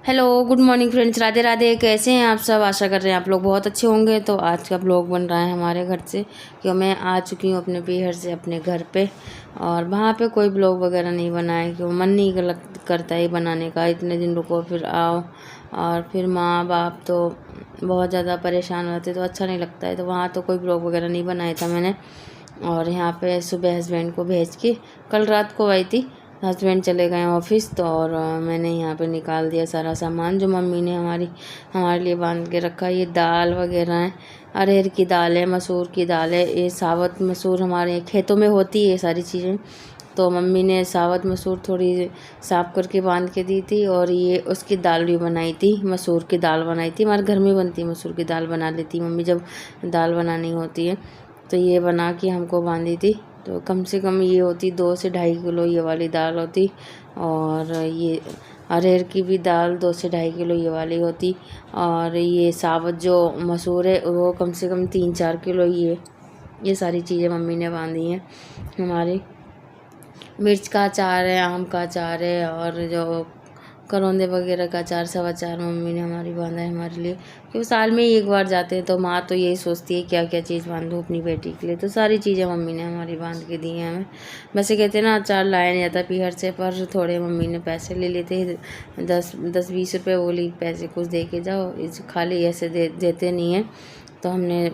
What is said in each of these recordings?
Hello, good morning friends. Radhe Radhe. कैसे हैं आप सब? आशा कर रहे हैं आप लोग बहुत अच्छे होंगे। तो आज का ब्लॉग बन रहा है हमारे घर से, कि मैं आ चुकी हूँ अपने पीहर से अपने घर पे, और वहाँ पे कोई ब्लॉग वगैरह नहीं बना है, कि मन नहीं गलत करता है बनाने का। इतने दिन रुको फिर आओ, और फिर माँ बाप तो बहुत ज़्यादा परेशान होते तो अच्छा नहीं लगता है। तो वहाँ तो कोई ब्लॉग वगैरह नहीं बनाया था मैंने। और यहाँ पे सुबह हस्बैंड को भेज के, कल रात को आई थी, हस्बैंड चले गए ऑफिस, तो और मैंने यहाँ पे निकाल दिया सारा सामान जो मम्मी ने हमारे लिए बांध के रखा। ये दाल वगैरह है, अरहर की दाल है, मसूर की दाल है, ये साबुत मसूर हमारे खेतों में होती है ये सारी चीज़ें। तो मम्मी ने साबुत मसूर थोड़ी साफ़ करके बांध के दी थी, और ये उसकी दाल भी बनाई थी, मसूर की दाल बनाई थी। हमारे घर में बनती है मसूर की दाल, बना लेती मम्मी जब दाल बनानी होती है। तो ये बना के हमको बांधी थी। तो कम से कम ये होती 2 से 2.5 किलो ये वाली दाल होती, और ये अरहर की भी दाल 2 से 2.5 किलो ये वाली होती, और ये साबुत जो मसूर है वो कम से कम 3-4 किलो। ये सारी चीज़ें मम्मी ने बांधी हैं हमारी। मिर्च का अचार है, आम का अचार है, और जो करौंदे वगैरह का अचार, सब अचार मम्मी ने हमारी बांधा है हमारे लिए, क्योंकि साल में ही एक बार जाते हैं। तो माँ तो यही सोचती है क्या क्या चीज़ बांधूँ अपनी बेटी के लिए। तो सारी चीज़ें मम्मी ने हमारी बांध के दी हैं हमें। वैसे कहते हैं ना, अचार लाया नहीं जाता पीहर से, पर थोड़े मम्मी ने पैसे ले लेते, 10-20 रुपये बोली, पैसे कुछ दे के जाओ, इस खाली ऐसे देते नहीं हैं। तो हमने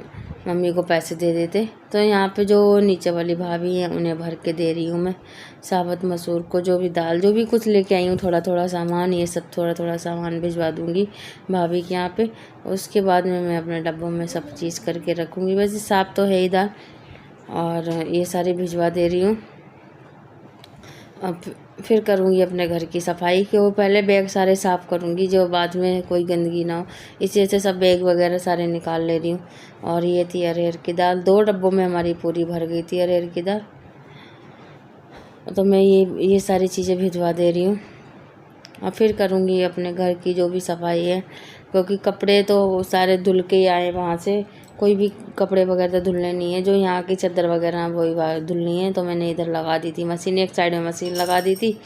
मम्मी को पैसे दे देते। तो यहाँ पे जो नीचे वाली भाभी हैं उन्हें भर के दे रही हूँ मैं साबुत मसूर को, जो भी दाल जो भी कुछ लेके आई हूँ, थोड़ा थोड़ा सामान, ये सब थोड़ा थोड़ा सामान भिजवा दूँगी भाभी के यहाँ पे। उसके बाद में मैं अपने डब्बों में सब चीज़ करके रखूँगी। वैसे साफ़ तो है ही दाल, और ये सारी भिजवा दे रही हूँ। अब फिर करूँगी अपने घर की सफाई, कि वो पहले बैग सारे साफ़ करूँगी जो बाद में कोई गंदगी ना हो, इसी से सब बैग वगैरह सारे निकाल ले रही हूँ। और ये थी अरहर की दाल, 2 डब्बों में हमारी पूरी भर गई थी अरहर की दाल। तो मैं ये सारी चीज़ें भिजवा दे रही हूँ, और फिर करूँगी अपने घर की जो भी सफाई है, क्योंकि कपड़े तो सारे धुल के ही आए वहाँ से। कोई भी कपड़े वगैरह धुलने नहीं है, जो यहाँ की चादर वगैरह वही धुलनी है। तो मैंने इधर लगा दी थी मशीन, एक साइड में मशीन लगा दी थी,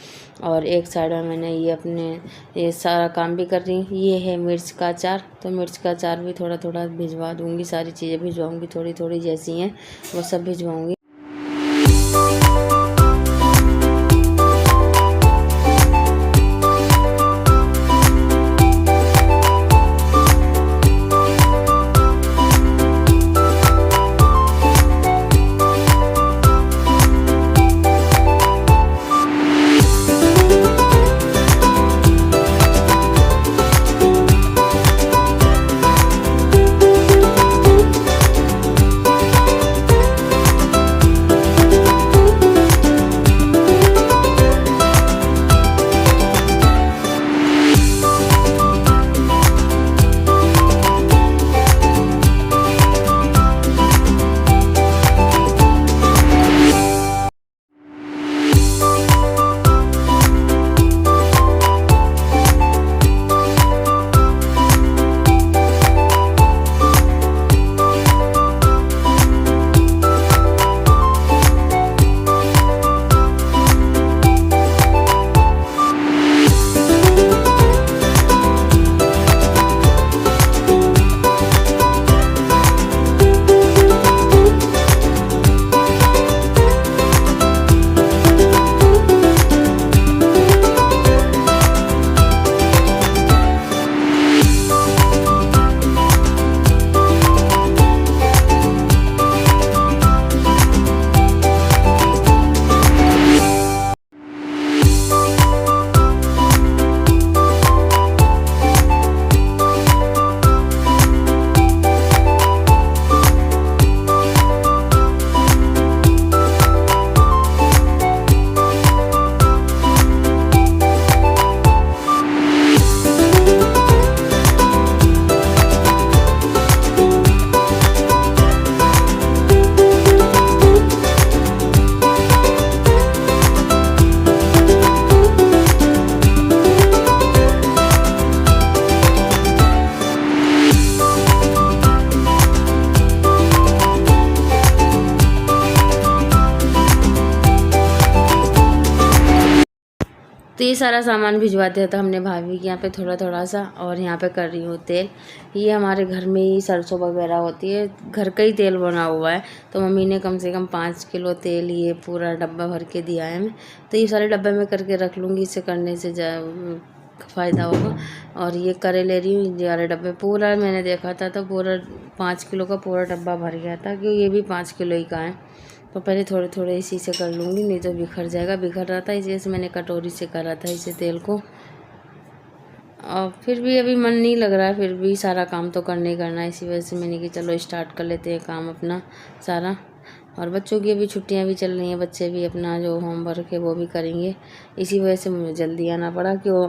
और एक साइड में मैंने ये सारा काम भी कर रही हूँ। ये है मिर्च का अचार, तो मिर्च का अचार भी थोड़ा थोड़ा भिजवा दूँगी, सारी चीज़ें भिजवाऊँगी, थोड़ी थोड़ी जैसी हैं वो सब भिजवाऊँगी। तो ये सारा सामान भिजवा दिया था हमने भाभी के यहाँ पे थोड़ा थोड़ा सा। और यहाँ पे कर रही हूँ तेल। ये हमारे घर में ही सरसों वगैरह होती है, घर का ही तेल बना हुआ है। तो मम्मी ने कम से कम 5 किलो तेल ये पूरा डब्बा भर के दिया है हमें। तो ये सारे डब्बे में करके रख लूँगी, इसे करने से फ़ायदा होगा। और ये करे ले रही हूँ 11 डब्बे। पूरा मैंने देखा था तो पूरा 5 किलो का पूरा डब्बा भर गया था, क्योंकि ये भी 5 किलो ही का है। तो पहले थोड़े थोड़े इसी से कर लूँगी, नहीं तो बिखर जाएगा। बिखर रहा था इसी वजह से मैंने कटोरी से करा था इसे तेल को। और फिर भी अभी मन नहीं लग रहा है, फिर भी सारा काम तो करना ही करना है। इसी वजह से मैंने कि चलो स्टार्ट कर लेते हैं काम अपना सारा। और बच्चों की अभी छुट्टियां भी चल रही हैं, बच्चे भी अपना जो होमवर्क है वो भी करेंगे। इसी वजह से मुझे जल्दी आना पड़ा कि वो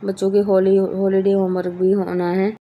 बच्चों के हॉलीडे होमवर्क भी होना है।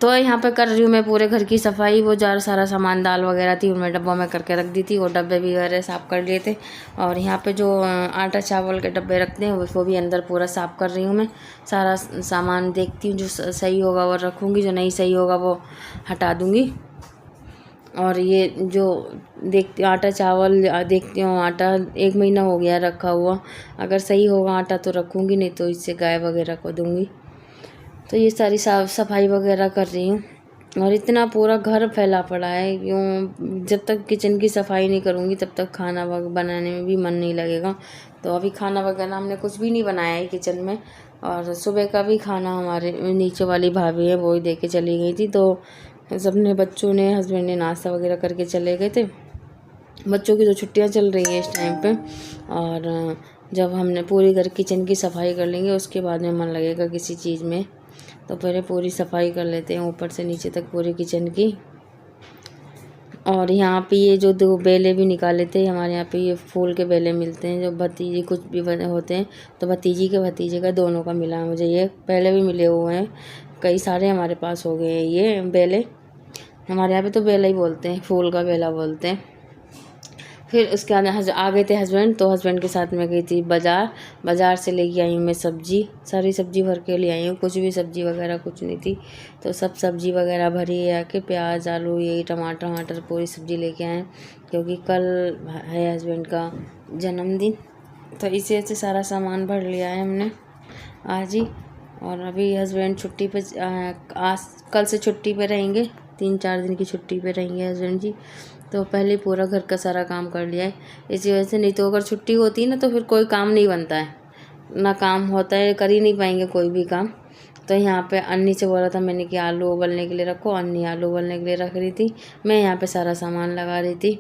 तो यहाँ पे कर रही हूँ मैं पूरे घर की सफाई। वो जार सारा सामान दाल वगैरह थी उनमें डब्बों में करके रख दी थी, वो डब्बे भी वगैरह साफ़ कर लिए थे। और यहाँ पे जो आटा चावल के डब्बे रखते हैं वो भी अंदर पूरा साफ़ कर रही हूँ मैं। सारा सामान देखती हूँ, जो सही होगा वो रखूँगी, जो नहीं सही होगा वो हटा दूँगी। और ये जो देखती आटा चावल देखती हूँ, आटा 1 महीना हो गया रखा हुआ, अगर सही होगा आटा तो रखूँगी, नहीं तो इससे गाय वगैरह को दूँगी। तो ये सारी साफ़ सफाई वगैरह कर रही हूँ। और इतना पूरा घर फैला पड़ा है, यूँ जब तक किचन की सफाई नहीं करूँगी तब तक खाना बनाने में भी मन नहीं लगेगा। तो अभी खाना वगैरह हमने कुछ भी नहीं बनाया है किचन में। और सुबह का भी खाना हमारे नीचे वाली भाभी है वो ही दे के चली गई थी। तो सबने बच्चों ने हस्बैंड ने नाश्ता वगैरह करके चले गए थे। बच्चों की तो छुट्टियाँ चल रही हैं इस टाइम पे। और जब हमने पूरी घर किचन की सफाई कर लेंगे उसके बाद में मन लगेगा किसी चीज़ में। तो पहले पूरी सफाई कर लेते हैं ऊपर से नीचे तक पूरी किचन की। और यहाँ पे ये जो 2 बेले भी निकाले थे, हमारे यहाँ पे ये फूल के बेले मिलते हैं, जो भतीजी कुछ भी होते हैं तो भतीजी के भतीजे का दोनों का मिला है मुझे। ये पहले भी मिले हुए हैं, कई सारे हमारे पास हो गए हैं ये बेले। हमारे यहाँ पे तो बेला ही बोलते हैं, फूल का बेला बोलते हैं। फिर उसके बाद आ गए थे हस्बैंड, तो हस्बैंड के साथ में गई थी बाज़ार से लेके आई हूँ मैं सब्ज़ी, सारी सब्ज़ी भर के ले आई हूँ। कुछ भी सब्ज़ी वगैरह कुछ नहीं थी, तो सब सब्ज़ी वगैरह भरी है आके, प्याज आलू यही टमाटर पूरी सब्ज़ी लेके आए, क्योंकि कल है हस्बैंड का जन्मदिन। तो इसी वजह से सारा सामान भर लिया है हमने आज ही। और अभी हस्बैंड छुट्टी पे आज कल से छुट्टी पे रहेंगे, 3-4 दिन की छुट्टी पे रहेंगे हस्बैंड जी। तो पहले पूरा घर का सारा काम कर लिया है। इसी वजह से, नहीं तो अगर छुट्टी होती ना तो फिर कोई काम नहीं बनता है, ना काम होता है, कर ही नहीं पाएंगे कोई भी काम। तो यहाँ पे अन्नी से बोला था मैंने कि आलू उबलने के लिए रखो, अन्नी आलू उबलने के लिए रख रही थी, मैं यहाँ पे सारा सामान लगा रही थी।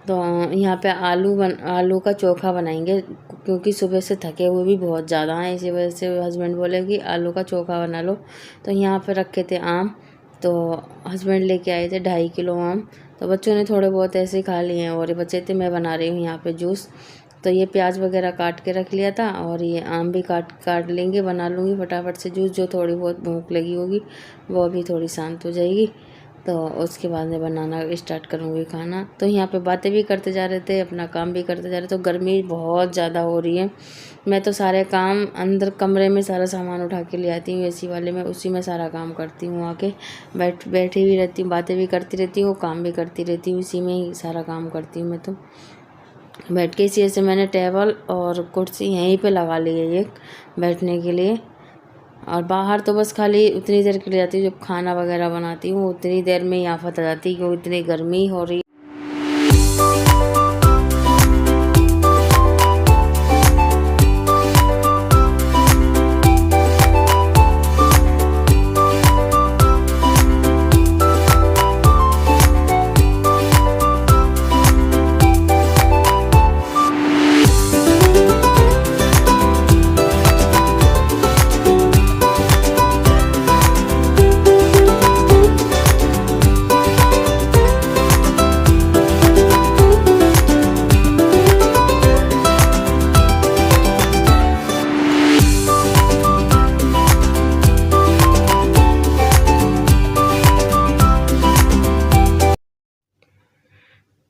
तो यहाँ पे आलू का चोखा बनाएंगे, क्योंकि सुबह से थके हुए भी बहुत ज़्यादा हैं। इसी वजह से हस्बैंड बोले कि आलू का चोखा बना लो। तो यहाँ पे रखे थे आम, तो हस्बैंड लेके आए थे 2.5 किलो आम। तो बच्चों ने थोड़े बहुत ऐसे ही खा लिए हैं, और ये बचे थे, मैं बना रही हूँ यहाँ पे जूस। तो ये प्याज वगैरह काट के रख लिया था, और ये आम भी काट लेंगे, बना लूँगी फटाफट से जूस। जो थोड़ी बहुत भूख लगी होगी वो भी थोड़ी शांत हो जाएगी। तो उसके बाद में बनाना स्टार्ट करूँगी खाना। तो यहाँ पे बातें भी करते जा रहे थे, अपना काम भी करते जा रहे थे। तो गर्मी बहुत ज़्यादा हो रही है। मैं तो सारे काम अंदर कमरे में सारा सामान उठा के ले आती हूँ एसी वाले में, उसी में सारा काम करती हूँ। आके बैठी भी रहती हूँ, बातें भी करती रहती हूँ, काम भी करती रहती हूँ, इसी में ही सारा काम करती हूँ मैं तो। बैठ के इसी ऐसे मैंने टेबल और कुर्सी यहीं पे लगा ली है एक बैठने के लिए। और बाहर तो बस खाली उतनी देर के लिए जाती हूँ जब खाना वगैरह बनाती हूँ, उतनी देर में ही आफत आ जाती है क्योंकि इतनी गर्मी हो रही।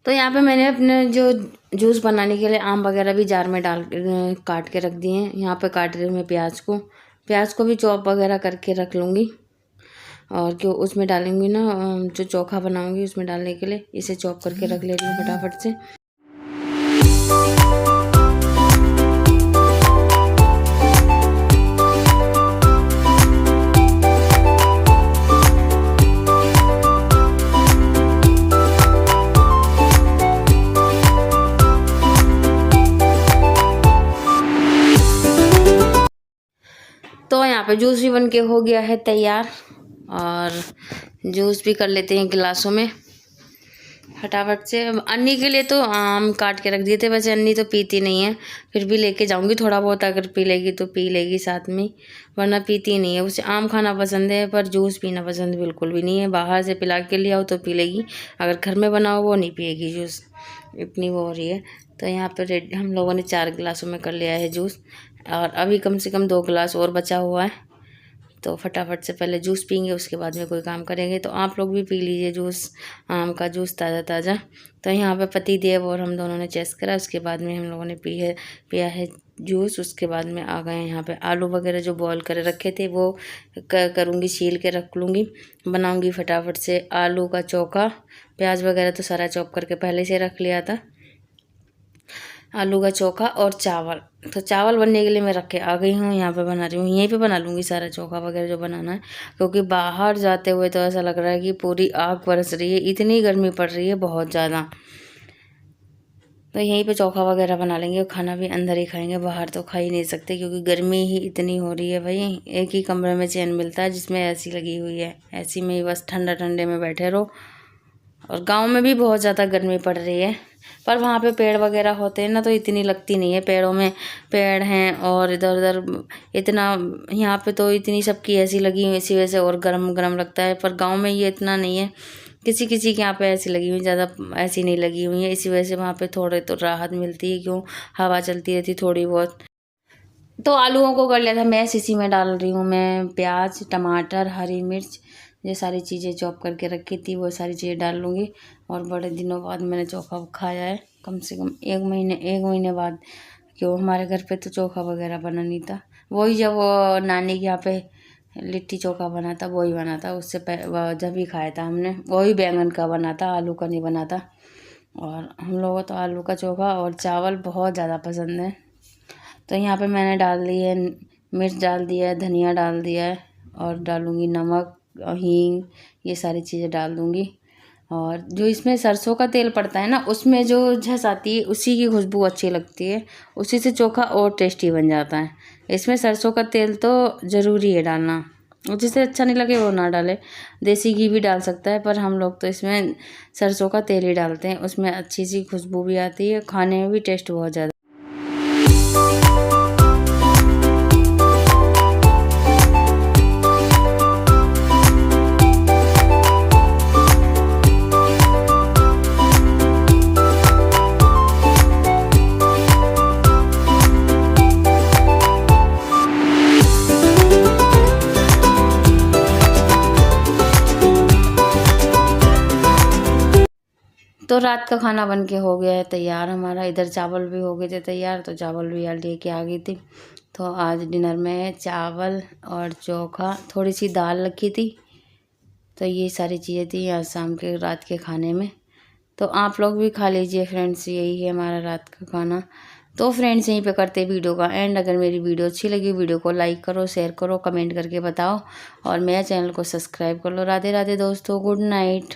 तो यहाँ पे मैंने अपने जो जूस बनाने के लिए आम वगैरह भी जार में डाल काट के रख दिए हैं। यहाँ पे काट रही हूँ मैं प्याज को भी चॉप वगैरह करके रख लूँगी। और क्यों उसमें डालूँगी ना, जो चोखा बनाऊँगी उसमें डालने के लिए इसे चॉप करके रख ले रही हूँ फटाफट से। तो यहाँ पे जूस भी बन के हो गया है तैयार, और जूस भी कर लेते हैं गिलासों में फटाफट से। अन्नी के लिए तो आम काट के रख दिए थे, वैसे अन्नी तो पीती नहीं है, फिर भी लेके जाऊंगी थोड़ा बहुत, अगर पी लेगी तो पी लेगी साथ में, वरना पीती नहीं है। उसे आम खाना पसंद है पर जूस पीना पसंद बिल्कुल भी नहीं है। बाहर से पिला के ले आओ तो पी लेगी, अगर घर में बनाओ वो नहीं पिएगी जूस, इतनी वो हो रही है। तो यहाँ पर हम लोगों ने 4 गिलासों में कर लिया है जूस, और अभी कम से कम 2 गिलास और बचा हुआ है। तो फटाफट से पहले जूस पियेंगे, उसके बाद में कोई काम करेंगे। तो आप लोग भी पी लीजिए जूस, आम का जूस ताज़ा ताज़ा। तो यहाँ पे पति देव और हम दोनों ने चेस करा, उसके बाद में हम लोगों ने पिया है जूस। उसके बाद में आ गए यहाँ पे आलू वगैरह जो बॉईल कर रखे थे वो करूँगी, छील के रख लूँगी। बनाऊँगी फटाफट से आलू का चोखा। प्याज वगैरह तो सारा चॉप करके पहले से रख लिया था। आलू का चोखा और चावल, तो चावल बनने के लिए मैं रख के आ गई हूँ, यहाँ पे बना रही हूँ। यहीं पे बना लूँगी सारा चोखा वगैरह जो बनाना है, क्योंकि बाहर जाते हुए तो ऐसा लग रहा है कि पूरी आग बरस रही है, इतनी गर्मी पड़ रही है बहुत ज़्यादा। तो यहीं पे चोखा वगैरह बना लेंगे और खाना भी अंदर ही खाएंगे, बाहर तो खा ही नहीं सकते क्योंकि गर्मी ही इतनी हो रही है। भाई एक ही कमरे में चैन मिलता है जिसमें एसी लगी हुई है, एसी में ही बस ठंडा ठंडे में बैठे रहो। और गांव में भी बहुत ज़्यादा गर्मी पड़ रही है, पर वहाँ पे पेड़ वगैरह होते हैं ना तो इतनी लगती नहीं है। पेड़ों में पेड़ हैं और इधर उधर इतना, यहाँ पे तो इतनी सबकी ऐसी लगी हुई, इसी वजह से और गर्म गर्म लगता है। पर गांव में ये इतना नहीं है, किसी किसी के यहाँ पे ऐसी लगी हुई, ज़्यादा ऐसी नहीं लगी हुई है, इसी वजह से वहाँ पे थोड़े तो राहत मिलती है, क्यों हवा चलती रहती थोड़ी बहुत। तो आलूओं को कर लिया था मैश, इसी में डाल रही हूँ मैं प्याज, टमाटर, हरी मिर्च, ये सारी चीज़ें चॉप करके रखी थी वो सारी चीज़ें डाल लूँगी। और बड़े दिनों बाद मैंने चोखा खाया है, कम से कम एक महीने बाद, क्यों हमारे घर पे तो चोखा वगैरह बना नहीं था। वही जब वो नानी के यहाँ पे लिट्टी चोखा बना था वही बना था, उससे जब ही खाया था हमने, वही बैंगन का बना था, आलू का नहीं बना था। और हम लोगों को तो आलू का चोखा और चावल बहुत ज़्यादा पसंद है। तो यहाँ पे मैंने डाल दी है मिर्च, डाल दिया है धनिया, डाल दिया है, और डालूँगी नमक, हींग, ये सारी चीज़ें डाल दूँगी। और जो इसमें सरसों का तेल पड़ता है ना, उसमें जो झस आती है उसी की खुशबू अच्छी लगती है, उसी से चोखा और टेस्टी बन जाता है। इसमें सरसों का तेल तो ज़रूरी है डालना, जिसे अच्छा नहीं लगे वो ना डाले, देसी घी भी डाल सकता है, पर हम लोग तो इसमें सरसों का तेल ही डालते हैं, उसमें अच्छी सी खुशबू भी आती है, खाने में भी टेस्ट बहुत ज़्यादा। तो रात का खाना बन के हो गया है तैयार हमारा। इधर चावल भी हो गए थे तैयार, तो चावल भी यार लेके आ गई थी। तो आज डिनर में चावल और चोखा, थोड़ी सी दाल रखी थी, तो ये सारी चीज़ें थी आज शाम के रात के खाने में। तो आप लोग भी खा लीजिए फ्रेंड्स, यही है हमारा रात का खाना। तो फ्रेंड्स यहीं पे करते वीडियो का एंड। अगर मेरी वीडियो अच्छी लगी, वीडियो को लाइक करो, शेयर करो, कमेंट करके बताओ और मेरे चैनल को सब्सक्राइब कर लो। राधे राधे दोस्तों, गुड नाइट।